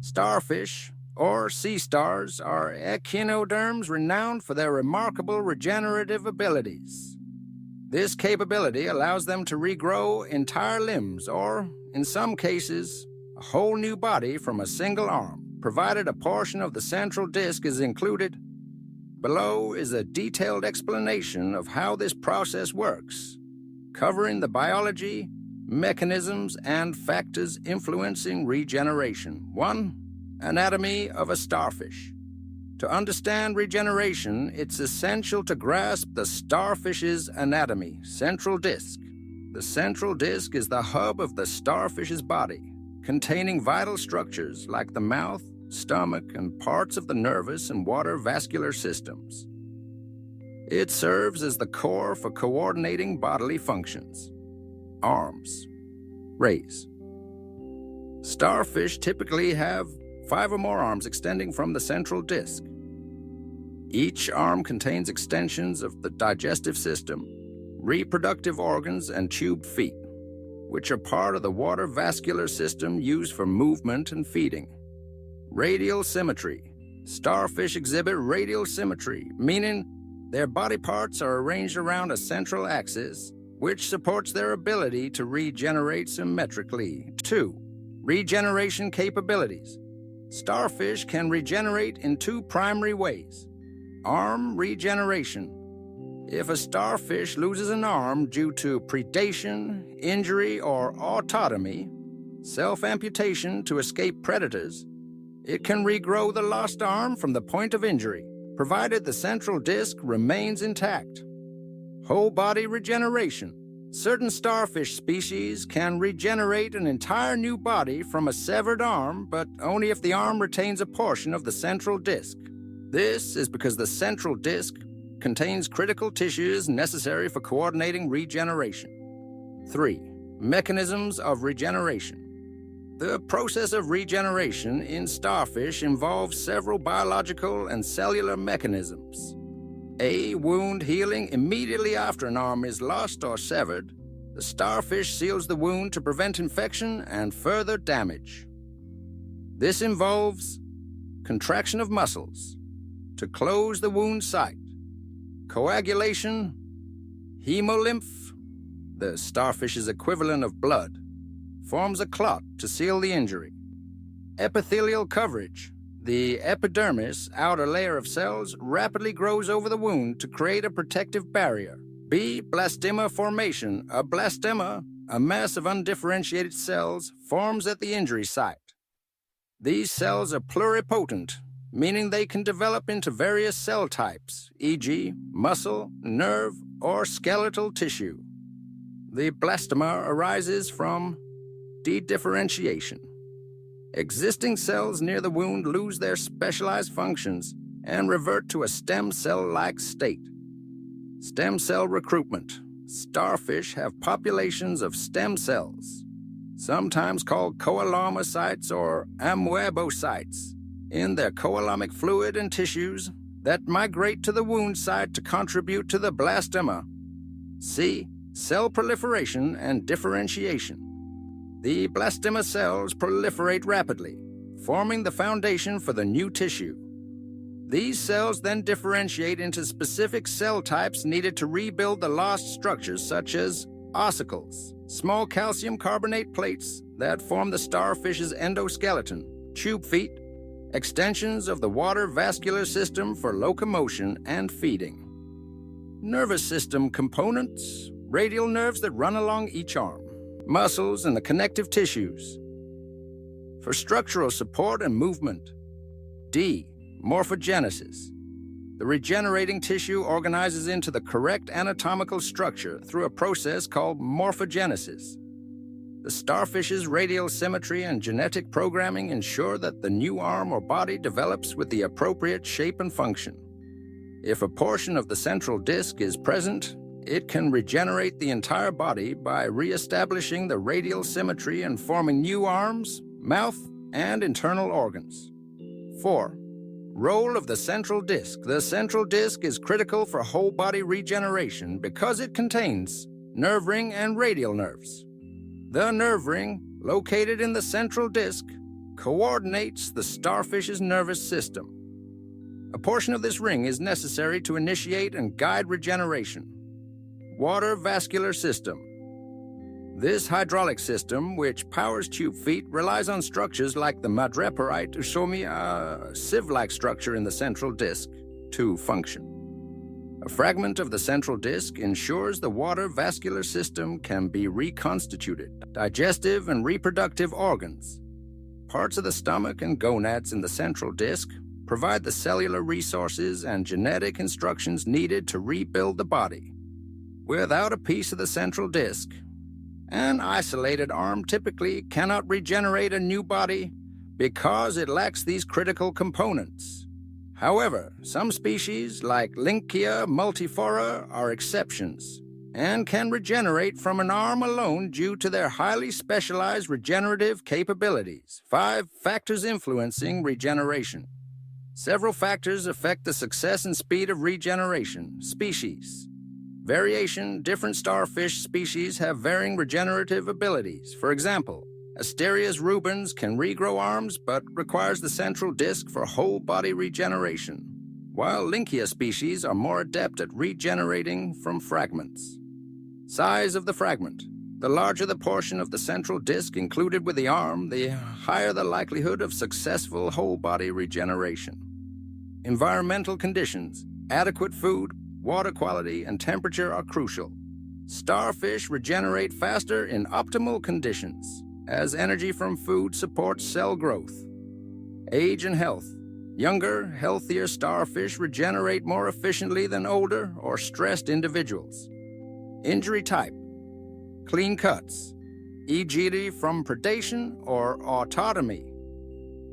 Starfish, or sea stars, are echinoderms renowned for their remarkable regenerative abilities. This capability allows them to regrow entire limbs or, in some cases, a whole new body from a single arm, provided a portion of the central disc is included. Below is a detailed explanation of how this process works, covering the biology, mechanisms, and factors influencing regeneration. 1. Anatomy of a starfish. To understand regeneration, it's essential to grasp the starfish's anatomy, central disc. The central disc is the hub of the starfish's body, containing vital structures like the mouth, stomach, and parts of the nervous and water vascular systems. It serves as the core for coordinating bodily functions. Arms. Rays. Starfish typically have 5 or more arms extending from the central disc. Each arm contains extensions of the digestive system, reproductive organs, and tubed feet, which are part of the water vascular system used for movement and feeding. Radial symmetry. Starfish exhibit radial symmetry, meaning their body parts are arranged around a central axis, which supports their ability to regenerate symmetrically. 2. Regeneration capabilities. Starfish can regenerate in 2 primary ways. Arm regeneration. If a starfish loses an arm due to predation, injury, or autotomy, self-amputation to escape predators, it can regrow the lost arm from the point of injury, provided the central disc remains intact. Whole body regeneration. Certain starfish species can regenerate an entire new body from a severed arm, but only if the arm retains a portion of the central disc. This is because the central disc contains critical tissues necessary for coordinating regeneration. 3. Mechanisms of regeneration. The process of regeneration in starfish involves several biological and cellular mechanisms. A. Wound healing immediately after an arm is lost or severed. The starfish seals the wound to prevent infection and further damage. This involves contraction of muscles to close the wound site, coagulation, hemolymph, the starfish's equivalent of blood, forms a clot to seal the injury. Epithelial coverage. The epidermis, outer layer of cells, rapidly grows over the wound to create a protective barrier. B. Blastema formation. A blastema, a mass of undifferentiated cells, forms at the injury site. These cells are pluripotent, meaning they can develop into various cell types, e.g., muscle, nerve, or skeletal tissue. The blastema arises from dedifferentiation. Existing cells near the wound lose their specialized functions and revert to a stem cell-like state. Stem cell recruitment. Starfish have populations of stem cells, sometimes called coalamocytes or amoebocytes, in their coalomic fluid and tissues that migrate to the wound site to contribute to the blastema. C. Cell proliferation and differentiation. The blastema cells proliferate rapidly, forming the foundation for the new tissue. These cells then differentiate into specific cell types needed to rebuild the lost structures such as ossicles, small calcium carbonate plates that form the starfish's endoskeleton, tube feet, extensions of the water vascular system for locomotion and feeding. Nervous system components, radial nerves that run along each arm, muscles and the connective tissues. For structural support and movement. D. Morphogenesis. The regenerating tissue organizes into the correct anatomical structure through a process called morphogenesis. The starfish's radial symmetry and genetic programming ensure that the new arm or body develops with the appropriate shape and function. If a portion of the central disc is present, it can regenerate the entire body by re-establishing the radial symmetry and forming new arms, mouth, and internal organs. 4. Role of the central disc. The central disc is critical for whole body regeneration because it contains nerve ring and radial nerves. The nerve ring, located in the central disc, coordinates the starfish's nervous system. A portion of this ring is necessary to initiate and guide regeneration. Water vascular system. This hydraulic system, which powers tube feet, relies on structures like the madreporite usomi, a sieve-like structure in the central disc, to function. A fragment of the central disc ensures the water vascular system can be reconstituted. Digestive and reproductive organs. Parts of the stomach and gonads in the central disc provide the cellular resources and genetic instructions needed to rebuild the body. Without a piece of the central disc, an isolated arm typically cannot regenerate a new body because it lacks these critical components. However, some species, like Lynchia multifora, are exceptions and can regenerate from an arm alone due to their highly specialized regenerative capabilities. 5 factors influencing regeneration. Several factors affect the success and speed of regeneration. Species. Variation. Different starfish species have varying regenerative abilities. For example, Asterias rubens can regrow arms but requires the central disc for whole-body regeneration, while Lynchia species are more adept at regenerating from fragments. Size of the fragment. The larger the portion of the central disc included with the arm, the higher the likelihood of successful whole-body regeneration. Environmental conditions. Adequate food, water quality, and temperature are crucial. Starfish regenerate faster in optimal conditions, as energy from food supports cell growth. Age and health. Younger, healthier starfish regenerate more efficiently than older or stressed individuals. Injury type. Clean cuts, e.g. from predation or autotomy.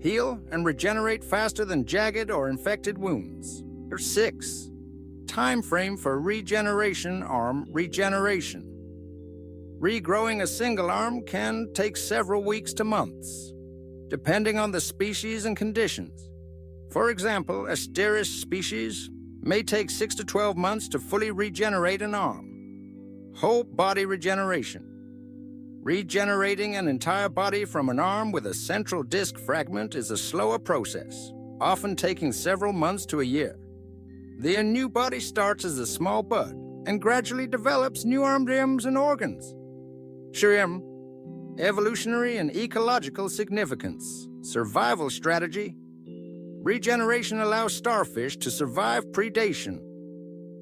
Heal and regenerate faster than jagged or infected wounds. 6. Time frame for regeneration arm regeneration. Regrowing a single arm can take several weeks to months, depending on the species and conditions. For example, Asterias species may take 6 to 12 months to fully regenerate an arm. Whole body regeneration. Regenerating an entire body from an arm with a central disc fragment is a slower process, often taking several months to a year. The new body starts as a small bud and gradually develops new arm limbs and organs. Shrim. Evolutionary and ecological significance. Survival strategy. Regeneration allows starfish to survive predation.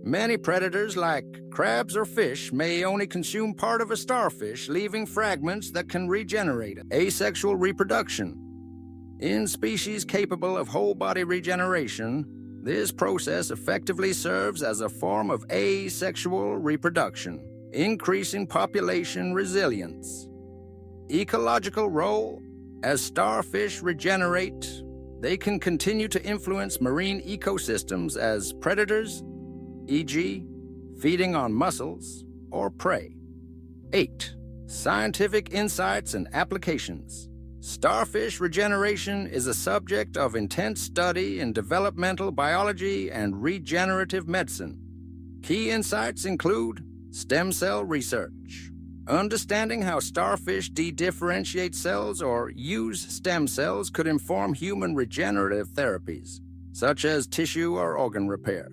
Many predators, like crabs or fish, may only consume part of a starfish, leaving fragments that can regenerate. Asexual reproduction. In species capable of whole-body regeneration, this process effectively serves as a form of asexual reproduction, increasing population resilience. Ecological role. As starfish regenerate, they can continue to influence marine ecosystems as predators, e.g., feeding on mussels or prey. 8. Scientific insights and applications. Starfish regeneration is a subject of intense study in developmental biology and regenerative medicine. Key insights include stem cell research. Understanding how starfish dedifferentiate cells or use stem cells could inform human regenerative therapies, such as tissue or organ repair.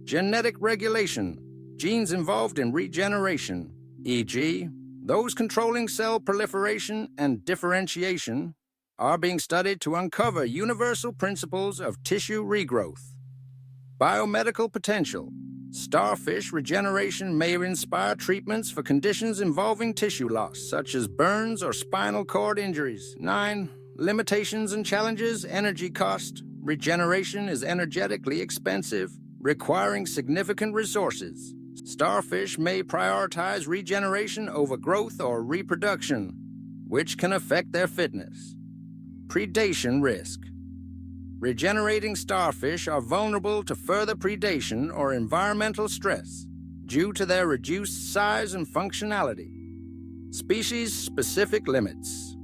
Genetic regulation. Genes involved in regeneration, e.g., those controlling cell proliferation and differentiation, are being studied to uncover universal principles of tissue regrowth. Biomedical potential. Starfish regeneration may inspire treatments for conditions involving tissue loss, such as burns or spinal cord injuries. 9. Limitations and challenges. Energy cost. Regeneration is energetically expensive, requiring significant resources. Starfish may prioritize regeneration over growth or reproduction, which can affect their fitness. Predation risk. Regenerating starfish are vulnerable to further predation or environmental stress due to their reduced size and functionality. Species-specific limits.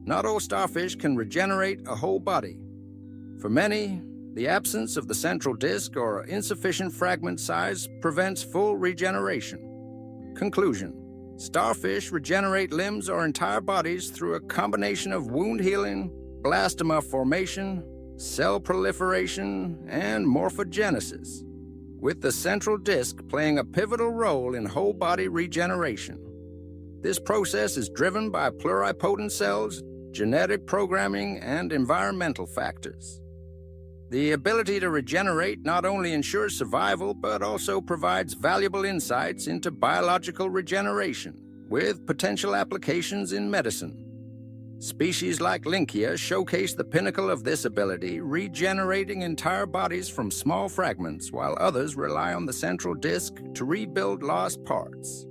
Not all starfish can regenerate a whole body. For many, the absence of the central disc or insufficient fragment size prevents full regeneration. Conclusion. Starfish regenerate limbs or entire bodies through a combination of wound healing, blastoma formation, cell proliferation, and morphogenesis, with the central disc playing a pivotal role in whole-body regeneration. This process is driven by pluripotent cells, genetic programming, and environmental factors. The ability to regenerate not only ensures survival, but also provides valuable insights into biological regeneration, with potential applications in medicine. Species like Lynchia showcase the pinnacle of this ability, regenerating entire bodies from small fragments, while others rely on the central disc to rebuild lost parts.